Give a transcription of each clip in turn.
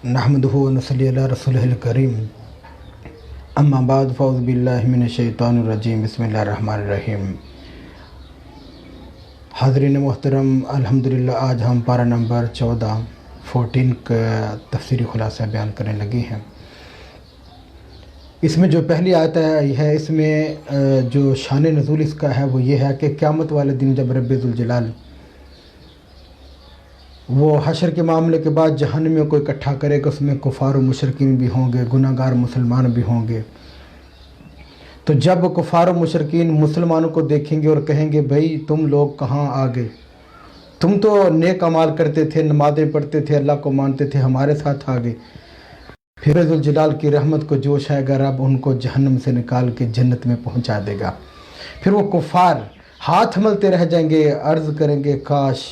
नहमदुहु व नसल्ली अला रसूलिहिल करीम अम्मा बाद फ़अऊज़ु बिल्लाहि मिनश शैतानिर रजीम बिस्मिल्लाहिर रहमानिर रहीम। हाज़रीन मोहतरम, अल्हम्दुलिल्लाह आज हम पारा नंबर 14 का तफसीरी खुलासा बयान करने लगे हैं। इसमें जो पहली आयत है इसमें जो शान नज़ूल इसका है वो ये है कि क़यामत वाले दिन जब रब्बे ज़ुल जलाल वो हशर के मामले के बाद जहन्नमियों को इकट्ठा करेगा, उसमें कुफ़ार और मुशरिकीन भी होंगे, गुनाहगार मुसलमान भी होंगे। तो जब कुफ़ार और मुशरिकीन मुसलमानों को देखेंगे और कहेंगे भाई तुम लोग कहाँ आ गए, तुम तो नेक अमाल करते थे, नमाज़ें पढ़ते थे, अल्लाह को मानते थे, हमारे साथ आ गए। फिर ज़ुल जलाल की रहमत को जोश आएगा, रब उनको जहन्नम से निकाल के जन्नत में पहुँचा देगा। फिर वो कुफ़ार हाथ मलते रह जाएंगे, अर्ज़ करेंगे काश,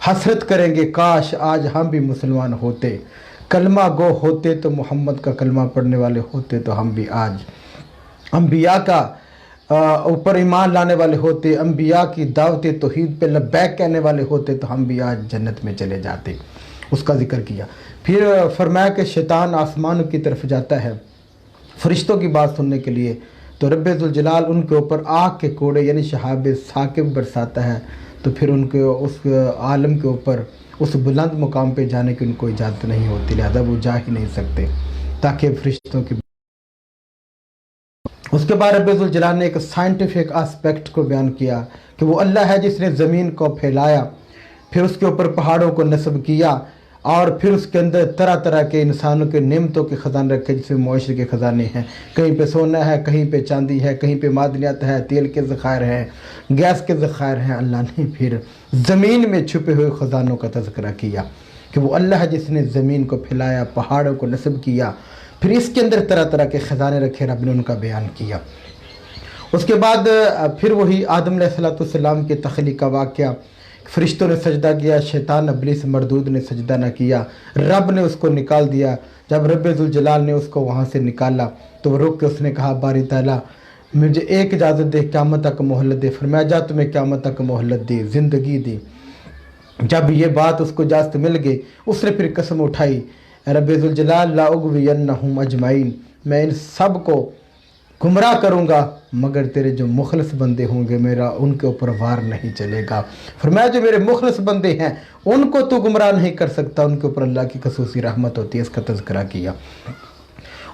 हसरत करेंगे काश आज हम भी मुसलमान होते, कलमा गो होते, तो मोहम्मद का कलमा पढ़ने वाले होते, तो हम भी आज अंबिया का ऊपर ईमान लाने वाले होते, अंबिया की दावत तौहीद पे लब्बैक कहने वाले होते, तो हम भी आज जन्नत में चले जाते। उसका जिक्र किया। फिर फरमाया कि शैतान आसमानों की तरफ जाता है फरिश्तों की बात सुनने के लिए, तो रब्बे ज़ुल जलाल उनके ऊपर आग के कोड़े यानी शहाब साकिब बरसाता है। तो फिर उनके उस आलम के ऊपर उस बुलंद मुकाम पे जाने की उनको इजाज़त नहीं होती, लिहाजा वो जा ही नहीं सकते ताकि फरिश्तों की। उसके बाद रब्बे ज़ुल जलाल ने एक साइंटिफिक एस्पेक्ट को बयान किया कि वो अल्लाह है जिसने ज़मीन को फैलाया, फिर उसके ऊपर पहाड़ों को नस्ब किया और फिर उसके अंदर तरह तरह के इंसानों के नेमतों के ख़जाने रखे, जिसमें मुआशरे के ख़जाने हैं। कहीं पे सोना है, कहीं पे चांदी है, कहीं पे मादनियात है, तेल के ज़खायर हैं, गैस के ज़खायर हैं। अल्लाह ने फिर ज़मीन में छुपे हुए ख़जानों का तज़किरा किया कि वो अल्लाह है जिसने ज़मीन को फैलाया, पहाड़ों को नस्ब किया, फिर इसके अंदर तरह तरह के ख़जाने रखे, रब ने उनका बयान किया। उसके बाद फिर वही आदम अलैहिस्सलाम के तख्लीक़ का वाक़या, फरिश्तों ने सजदा किया, शैतान इब्लीस मरदूद ने सजदा न किया, रब ने उसको निकाल दिया। जब रब्बे ज़ुल जलाल ने उसको वहाँ से निकाला तो वो रुक के उसने कहा बारी ताला मुझे एक इजाज़त दे, क़यामत तक मोहलत दे। फरमाया जा तुम्हें क़यामत तक मोहलत दी, ज़िंदगी दी। जब ये बात उसको इजाज़त मिल गई, उसने फिर कसम उठाई रब्बे ज़ुल जलाल ला उग़वियन्नहुम अजमाइन, मैं इन सब को गुमराह करूँगा मगर तेरे जो मुखलस बंदे होंगे मेरा उनके ऊपर वार नहीं चलेगा। फरमाया जो मेरे मुखलस बंदे हैं उनको तो गुमराह नहीं कर सकता, उनके ऊपर अल्लाह की खसूसी रहमत होती है। इसका तज़किरा किया।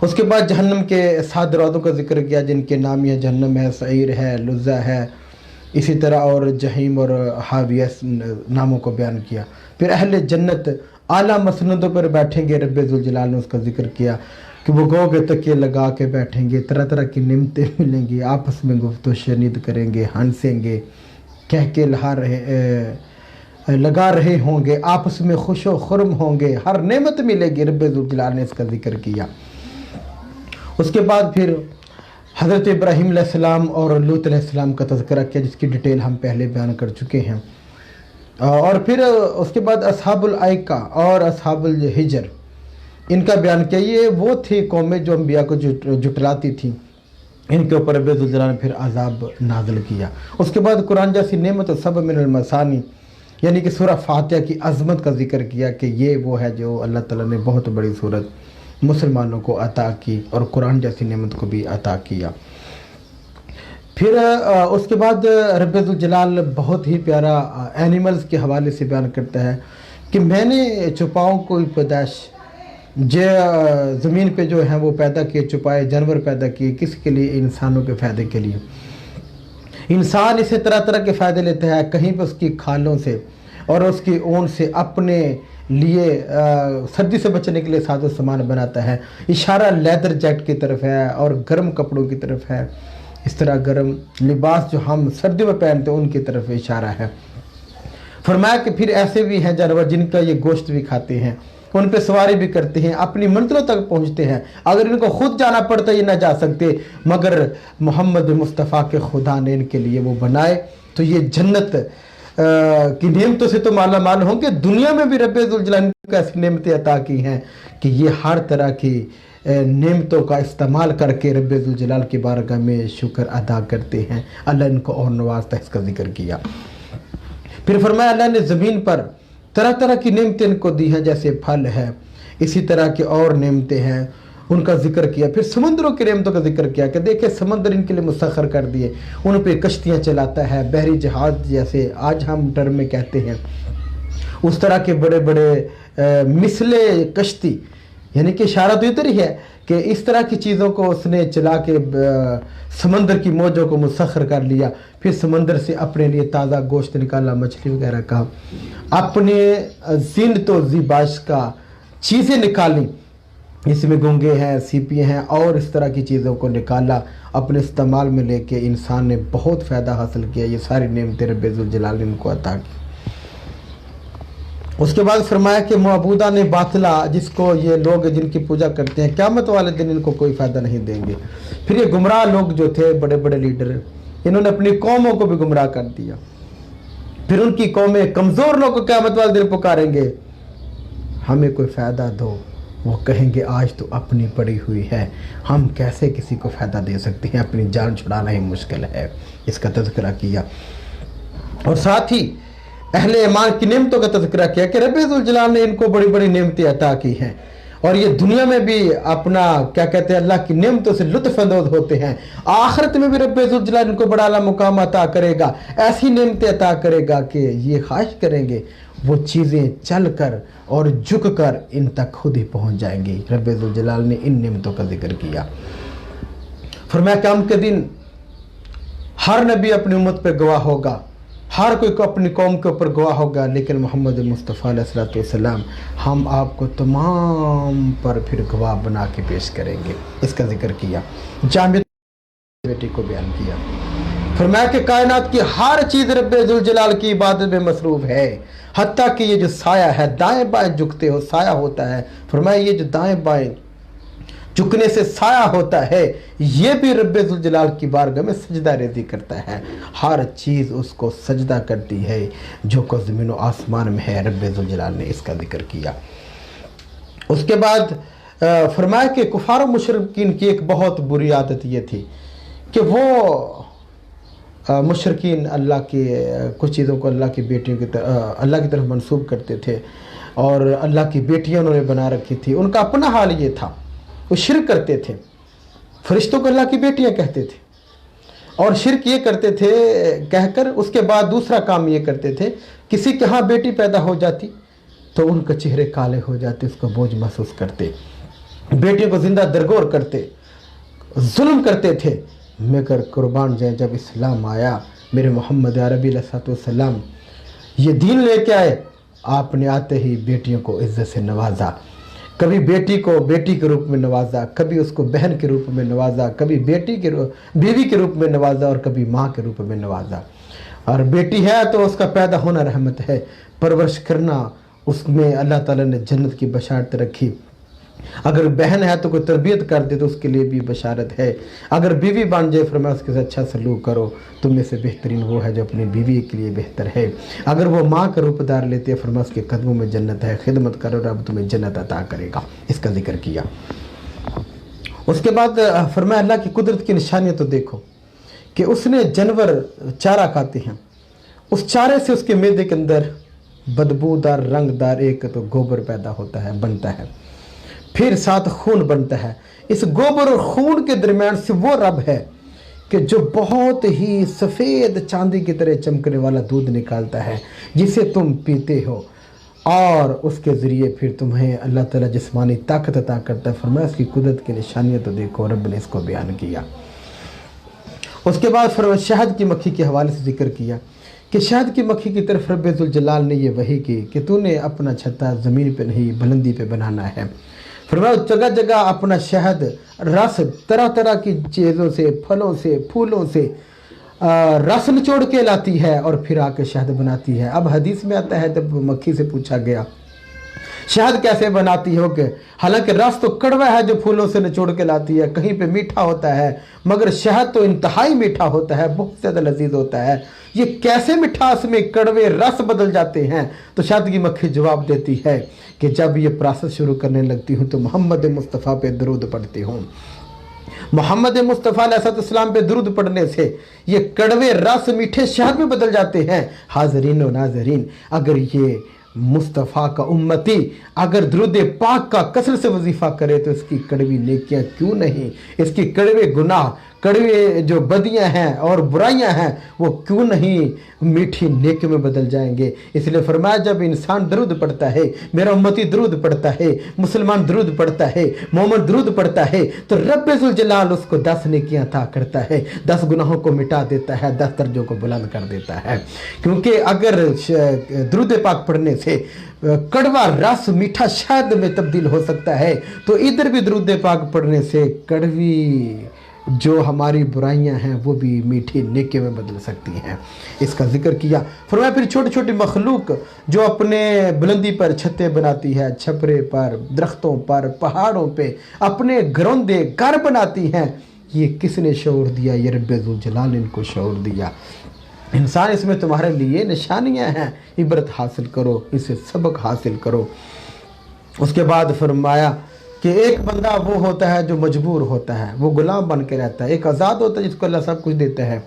उसके बाद जहन्नम के 7 दरवाज़ों का जिक्र किया जिनके नाम ये जहन्नम है, सईर है, लुज़्ज़ा है, इसी तरह और जहीम और हाविया नामों को बयान किया। फिर अहले जन्नत आला मसनदों पर बैठेंगे, रब्बे ज़ुल जलाल ने उसका जिक्र किया कि वो गो के तकिए लगा के बैठेंगे, तरह तरह की निमतें मिलेंगी, आपस में गुफ्तगू शनीद करेंगे, हंसेंगे, कह के लगा रहे होंगे, आपस में खुश व खुर्म होंगे, हर नेमत मिलेगी। रब्बे ज़ुल जलाल ने इसका जिक्र किया। उसके बाद फिर हज़रत इब्राहीम अलैहिस्सलाम और लूत अलैहिस्सलाम का तज़किरा किया जिसकी डिटेल हम पहले बयान कर चुके हैं। और फिर उसके बाद अस्हाबुल आइका और अस्हाबुल हिजर इनका बयान किया। ये वो थी कौमें जो अंबिया को जुटलाती थी, इनके ऊपर रब्बे ज़ुल जलाल ने फिर अज़ाब नाज़िल किया। उसके बाद कुरान जैसी नेमत सब मिनल मसानी यानी कि सूरह फातिहा की अज़मत का जिक्र किया कि ये वो है जो अल्लाह ताला ने बहुत बड़ी सूरत मुसलमानों को अता की और कुरान जैसी नेमत को भी अता किया। फिर उसके बाद रब्बे ज़ुल जलाल बहुत ही प्यारा एनिमल्स के हवाले से बयान करता है कि मैंने छुपाओं कोई पैदाइश जो ज़मीन पे जो हैं वो पैदा किए, छुपाए जानवर पैदा किए, किसके लिए? इंसानों के फ़ायदे के लिए। इंसान इसे तरह तरह के फ़ायदे लेता है, कहीं पे उसकी खालों से और उसकी ऊन से अपने लिए सर्दी से बचने के लिए साजो सामान बनाता है। इशारा लेदर जैकेट की तरफ है और गर्म कपड़ों की तरफ है। इस तरह गर्म लिबास जो हम सर्दी में पहनते हैं उनकी तरफ इशारा है। फरमाया कि फिर ऐसे भी हैं जानवर जिनका ये गोश्त भी खाते हैं, उन पे सवारी भी करते हैं, अपनी मंजिलों तक पहुंचते हैं। अगर इनको खुद जाना पड़ता ये ना जा सकते, मगर मोहम्मद मुस्तफ़ा के खुदा ने इनके लिए वो बनाए। तो ये जन्नत की नेमतों से तो माला माल होंगे, दुनिया में भी रब्बे ज़ुल जलाल ने ऐसी नेमतें अता की हैं कि ये हर तरह की नेमतों का इस्तेमाल करके रब्बे ज़ुल जलाल की बारगाह में शुक्र अदा करते हैं। अल्लाह इनको और नवाजता, इसका जिक्र किया। फिर फरमाया अल्लाह ने ज़मीन पर तरह तरह की नेमतें इनको दी हैं, जैसे फल है, इसी तरह की और नेमतें हैं, उनका जिक्र किया। फिर समुद्रों की नेमतों का जिक्र किया कि देखिए समंदर इनके लिए मुसख्खर कर दिए, उन पे कश्तियाँ चलाता है, बहरी जहाज जैसे आज हम टर्म में कहते हैं, उस तरह के बड़े बड़े मिसले कश्ती, यानी कि इशारा तो इधर ही है कि इस तरह की चीज़ों को उसने चला के समंदर की मौजों को मुसख्खर कर लिया। फिर समंदर से अपने लिए ताज़ा गोश्त निकाला, मछली वगैरह का, अपने ज़ीनत व ज़िबाश का चीज़ें निकाली, इसमें गूंगे हैं, सीपियाँ हैं और इस तरह की चीज़ों को निकाला, अपने इस्तेमाल में लेके इंसान ने बहुत फ़ायदा हासिल किया। ये सारी नेमतें रब्बे ज़ुल जलाल ने इनको अता की। उसके बाद फरमाया कि मअबूदा ने बातिला, जिसको ये लोग जिनकी पूजा करते हैं, क़यामत वाले दिन इनको कोई फ़ायदा नहीं देंगे। फिर ये गुमराह लोग जो थे, बड़े बड़े लीडर, इन्होंने अपनी कौमों को भी गुमराह कर दिया। फिर उनकी कौमें कमज़ोर लोग को क़यामत वाले दिन पुकारेंगे, हमें कोई फ़ायदा दो। वो कहेंगे आज तो अपनी पड़ी हुई है, हम कैसे किसी को फ़ायदा दे सकते हैं, अपनी जान छुड़ाना ही मुश्किल है। इसका तज़किरा किया और साथ ही अहले ईमान की नेमतों का तज़किरा किया कि रब्बे ज़ुल जलाल ने इनको बड़ी बड़ी नेमतें अता की हैं और ये दुनिया में भी अपना क्या कहते हैं अल्लाह की नेमतों से लुत्फ़ अंदोज़ होते हैं, आखिरत में भी रब्बे ज़ुल जलाल इनको बड़ा आला मुकाम अता करेगा, ऐसी नेमतें अता करेगा कि ये ख्वाहिश करेंगे वो चीज़ें चल कर और झुक कर इन तक खुद ही पहुँच जाएंगी। रब्बे ज़ुल जलाल ने इन नेमतों का जिक्र किया। फरमाया क़यामत के दिन हर नबी अपनी उम्मत पर गवाह होगा, हर कोई को अपनी कौम के ऊपर गवाह होगा, लेकिन मोहम्मद मुस्तफ़ा अलैहिस्सलातु वस्सलाम हम आपको तमाम पर फिर गवाह बना के पेश करेंगे। इसका जिक्र किया। जामिद बेटी को बयान किया। फरमाया कि कायनात की हर चीज़ रब्बे ज़ुल जलाल की इबादत में मसरूफ़ है, हत्ता कि ये जो साया है, दाएं बाएं झुकते हो साया होता है। फरमाया ये जो दाएं बाएं झुकने से साया होता है, ये भी रब्बे ज़ुल जलाल की बारगाह में सजदा रेज़ी करता है। हर चीज़ उसको सजदा करती है जो को ज़मीन व आसमान में है। रब्बे ज़ुल जलाल ने इसका जिक्र किया। उसके बाद फरमाया कि कुफार मुशरिकीन की एक बहुत बुरी आदत ये थी कि वो मुशरिकीन अल्लाह के कुछ चीज़ों को अल्लाह की बेटियों की अल्लाह की तरफ मंसूब करते थे और अल्लाह की बेटियां उन्होंने बना रखी थी। उनका अपना हाल ये था, वो शिरक करते थे, फरिश्तों को अल्लाह की बेटियां कहते थे और शिरक ये करते थे कहकर उसके बाद दूसरा काम ये करते थे, किसी के यहाँ बेटी पैदा हो जाती तो उनके चेहरे काले हो जाते, उसका बोझ महसूस करते, बेटियों को जिंदा दरगोर करते, जुल्म करते थे। मगर कुर्बान जाए जब इस्लाम आया, मेरे मोहम्मद अरबी अलैहिस्सलाम ये दीन लेके आए, आपने आते ही बेटियों को इज्जत से नवाजा। कभी बेटी को बेटी के रूप में नवाजा, कभी उसको बहन के रूप में नवाजा, कभी बीवी के रूप में नवाजा और कभी माँ के रूप में नवाजा। और बेटी है तो उसका पैदा होना रहमत है, परवरिश करना उसमें अल्लाह ताला ने जन्नत की बशारत रखी। अगर बहन है तो कोई तरबियत कर दे तो उसके लिए भी बशारत है। अगर बीवी बन जाए फरमाया उसके साथ अच्छा सलूक करो, तुम में से बेहतरीन वो है जो अपनी बीवी के लिए बेहतर है। अगर वो माँ का रूपदार लेते हैं फरमाया उसके कदमों में जन्नत है, खिदमत करो रब तुम्हें जन्नत अता करेगा। इसका जिक्र किया। उसके बाद फरमाया अल्लाह की कुदरत की निशानियाँ तो देखो कि उसने जानवर चारा खाते हैं, उस चारे से उसके मैदे के अंदर बदबूदार रंगदार एक तो गोबर पैदा होता है, बनता है, फिर साथ खून बनता है। इस गोबर और खून के दरमियान से वो रब है कि जो बहुत ही सफ़ेद चांदी की तरह चमकने वाला दूध निकालता है जिसे तुम पीते हो और उसके ज़रिए फिर तुम्हें अल्लाह ताला जिस्मानी ताकत अता करता है। फरमाया इसकी कुदरत की निशानियाँ तो देखो, रब ने इसको बयान किया। उसके बाद फरमाया शहद की मक्खी के हवाले से जिक्र किया कि शहद की मक्खी की तरफ रब्बे ज़ुल जलाल ने ये वही की कि तूने अपना छत्ता ज़मीन पे नहीं बुलंदी पे बनाना है। फरमाया जगह जगह अपना शहद रस तरह तरह की चीज़ों से, फलों से, फूलों से रस निचोड़ के लाती है और फिर आके शहद बनाती है। अब हदीस में आता है जब मक्खी से पूछा गया शहद कैसे बनाती हो, कि हालांकि रस तो कड़वा है जो फूलों से निचोड़ के लाती है, कहीं पे मीठा होता है मगर शहद तो इंतहाई मीठा होता है, बहुत ज़्यादा लजीज होता है, ये कैसे मिठास में कड़वे रस बदल जाते हैं। तो शहद की मक्खी जवाब देती है कि जब ये प्रोसेस शुरू करने लगती हूँ तो मोहम्मद मुस्तफ़ा पे दरूद पढ़ती हूँ। मोहम्मद मुस्तफ़ा अलैहिस्सलाम पे दरूद पढ़ने से ये कड़वे रस मीठे शहद में बदल जाते हैं। हाज़रीन व नाज़रीन, अगर ये मुस्तफ़ा का उम्मती अगर दुरूद पाक का कसरत से वजीफ़ा करे तो इसकी कड़वी नेकियां क्यों नहीं, इसकी कड़वे गुनाह, कड़वे जो बदियां हैं और बुराइयां हैं वो क्यों नहीं मीठी नेकियों में बदल जाएंगे। इसलिए फरमाया जब इंसान दरूद पढ़ता है, मेरा उम्मती दरूद पढ़ता है, मुसलमान दरूद पढ़ता है, मोमिन दरूद पढ़ता है, तो रब्बे जुल जलाल उसको 10 नेकियां अता करता है, 10 गुनाहों को मिटा देता है, 10 दर्जों को बुलंद कर देता है। क्योंकि अगर दरूद पाक पढ़ने से कड़वा रस मीठा शहद में तब्दील हो सकता है, तो इधर भी दरूद पाक पढ़ने से कड़वी जो हमारी बुराइयां हैं वो भी मीठी नेकी में बदल सकती हैं। इसका जिक्र किया। फरमाया फिर छोटी छोटी मखलूक जो अपने बुलंदी पर छतें बनाती है, छपरे पर, दरख्तों पर, पहाड़ों पे अपने घरौंदे घर बनाती हैं, ये किसने शऊर दिया? ये रब्बे ज़ुल जलाल ने इनको शऊर दिया। इंसान इसमें तुम्हारे लिए निशानियां हैं, इबरत हासिल करो, इससे सबक हासिल करो। उसके बाद फरमाया कि एक बंदा वो होता है जो मजबूर होता है, वो गुलाम बन के रहता है, एक आज़ाद होता है जिसको अल्लाह सब कुछ देता है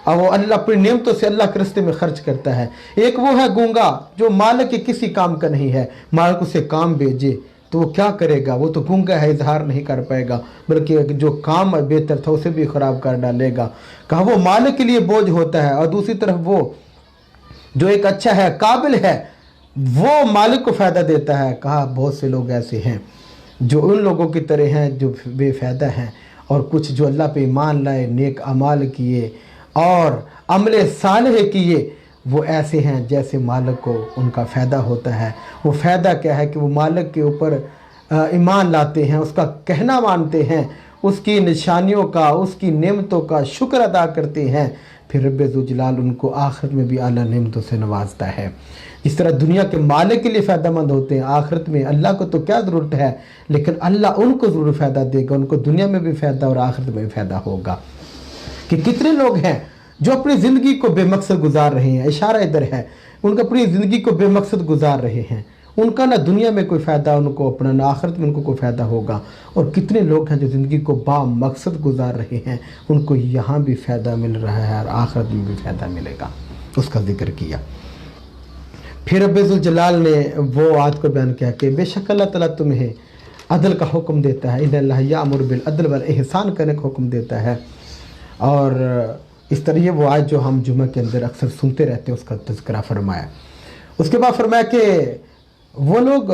और वो अल्लाह अपनी नेमतों से अल्लाह के रास्ते में खर्च करता है। एक वो है गूंगा जो मालिक के किसी काम का नहीं है, मालिक उसे काम भेजे तो वो क्या करेगा, वो तो गूंगा है, इजहार नहीं कर पाएगा, बल्कि जो काम बेहतर था उसे भी ख़राब कर डालेगा। कहा वो मालिक के लिए बोझ होता है और दूसरी तरफ वो जो एक अच्छा है, काबिल है, वो मालिक को फ़ायदा देता है। कहा बहुत से लोग ऐसे हैं जो उन लोगों की तरह हैं जो बेफ़ायदा हैं, और कुछ जो अल्लाह पे ईमान लाए, नेक अमाल किए और अमले सालेह किए, वो ऐसे हैं जैसे मालिक को उनका फ़ायदा होता है। वो फ़ायदा क्या है कि वो मालिक के ऊपर ईमान लाते हैं, उसका कहना मानते हैं, उसकी निशानियों का, उसकी नेमतों का शुक्र अदा करते हैं, फिर रब्बे ज़ुल जलाल उनको आखिरत में भी आला नेमतों से नवाजता है। इस तरह दुनिया के मालिक के लिए फ़ायदेमंद होते हैं, आखिरत में अल्लाह को तो क्या ज़रूरत है, लेकिन अल्लाह उनको ज़रूर फ़ायदा देगा, उनको दुनिया में भी फ़ायदा और आखिरत में भी फ़ायदा होगा। कि कितने लोग हैं जो अपनी ज़िंदगी को बेमकसद गुजार रहे हैं, इशारा इधर है, उनको अपनी ज़िंदगी को बेमकसद गुजार रहे हैं, उनका ना दुनिया में कोई फ़ायदा उनको अपना, ना आखिरत में उनको कोई फ़ायदा होगा। और कितने लोग हैं जो ज़िंदगी को बामकसद गुजार रहे हैं, उनको यहाँ भी फ़ायदा मिल रहा है और आखिरत में भी फ़ायदा मिलेगा। उसका जिक्र किया। फिर रब्बे ज़ुल जलाल ने वो आयत को बयान किया कि बेशक अल्लाह ताला तुम्हें अदल का हुक्म देता है, इन्नल्लाह यामुरु बिल अदल वल एहसान करने का हुक्म देता है। और इस तरह ये वो आयत जो हम जुम्मे के अंदर अक्सर सुनते रहते हैं, उसका तज़किरा फरमाया। उसके बाद फरमाया कि वो लोग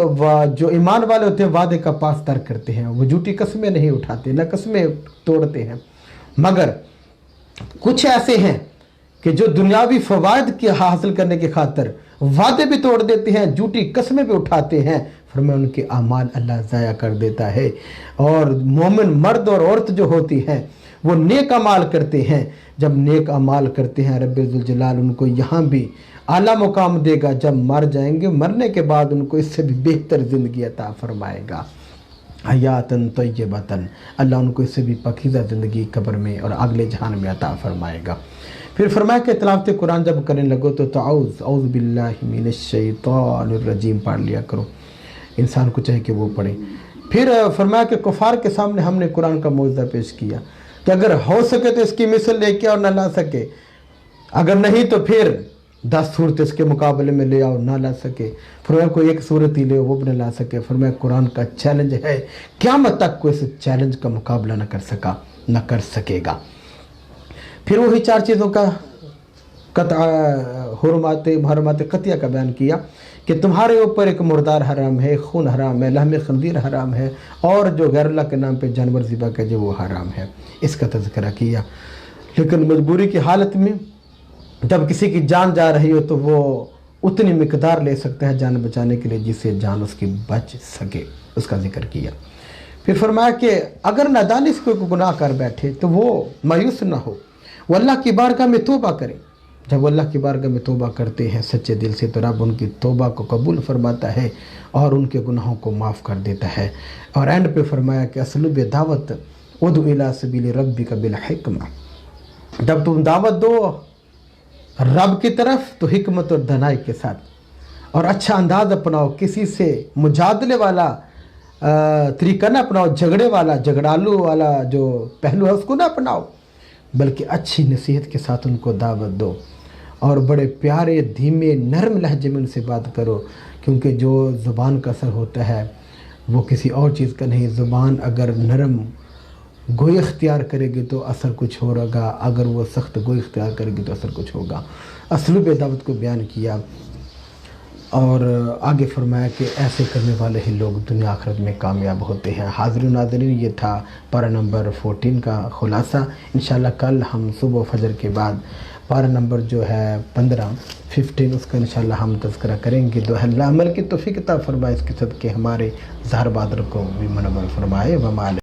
जो ईमान वाले होते हैं वादे का पासदार करते हैं, वो झूठी कस्में नहीं उठाते, न कस्में तोड़ते हैं, मगर कुछ ऐसे हैं कि जो दुनियावी फ़वाइद के हासिल करने की खातिर वादे भी तोड़ देते हैं, झूठी कस्में भी उठाते हैं, फरमाया उनके अमाल अल्लाह ज़ाया कर देता है। और मोमिन मर्द और औरत जो होती हैं वो नेक अमाल करते हैं, जब नेक अमाल करते हैं रब्बे ज़ुल जलाल उनको यहाँ भी आला मुकाम देगा, जब मर जाएंगे मरने के बाद उनको इससे भी बेहतर ज़िंदगी अता फरमाएगा, हयातन तय्यबतन, अल्लाह उनको इससे भी पकीज़ा ज़िंदगी कब्र में और अगले जहान में अता फरमाएगा। फिर फरमाया कि तिलावत कुरान जब करने लगो तो औज़ बिल्लाहि मिनश शैतानिर रजीम पढ़ लिया करो, इंसान को चाहे कि वो पढ़े। फिर फरमाया कि कुफार के सामने हमने कुरान का मौजज़ा पेश किया कि अगर हो सके तो इसकी मिसल लेके और ना ला सके, अगर नहीं तो फिर 10 सूरत इसके मुकाबले में ले आओ, ना ला सके फरमाया कोई एक सूरत ही ले वो भी ना ला सके, फरमाया कुरान का चैलेंज है, क़यामत तक कोई इस चैलेंज का मुकाबला ना कर सकेगा। फिर वही 4 चीज़ों का हुरमात कतिया का बयान किया कि तुम्हारे ऊपर एक मुर्दार हराम है, खून हराम है, लहम खंजीर हराम है, और जो गैर अल्लाह के नाम पे जानवर ज़िबा के जो वो हराम है, इसका तज़किरा किया। लेकिन मजबूरी की हालत में जब किसी की जान जा रही हो तो वो उतनी मिकदार ले सकता है जान बचाने के लिए जिससे जान उसकी बच सके, उसका जिक्र किया। फिर फरमाया कि अगर नादानी से कोई गुनाह कर बैठे तो वो मायूस ना हो, वो अल्लाह की बारगाह में तौबा करे। जब अल्लाह की बारगाह में तौबा करते हैं सच्चे दिल से तो रब उनकी तौबा को कबूल फरमाता है और उनके गुनाहों को माफ़ कर देता है। और एंड पे फरमाया कि असलूब दावत उदु इला सबील रब्बिका बिल हिकमा, जब तुम दावत दो रब की तरफ तो हिकमत और दनाई के साथ और अच्छा अंदाज अपनाओ, किसी से मुजादले वाला तरीका ना अपनाओ, झगड़े वाला झगड़ालू वाला जो पहलू है उसको ना अपनाओ, बल्कि अच्छी नसीहत के साथ उनको दावत दो और बड़े प्यारे धीमे नरम लहजे में उनसे बात करो کیونکہ جو زبان کا اثر ہوتا ہے وہ کسی اور چیز کا نہیں. زبان اگر نرم گوئی اختیار کرے گی تو اثر کچھ ہوگا، اگر وہ سخت گوئی اختیار کرے گی تو اثر کچھ ہوگا. اسلوب دعوت کو بیان کیا اور آگے فرمایا کہ ایسے کرنے والے ہی لوگ دنیا آخرت میں کامیاب ہوتے ہیں. حاضرین ناظرین، یہ تھا پارہ نمبر 14 کا خلاصہ. انشاءاللہ کل ہم صبح و فجر کے بعد پارہ نمبر جو ہے 15 اس کا انشاءاللہ ہم تذکرہ کریں گے. دعا اللہ عمل کی توفیق عطا فرمائے، اس کے صدقے ہمارے ظاہر بادر کو بھی منور فرمائے. وما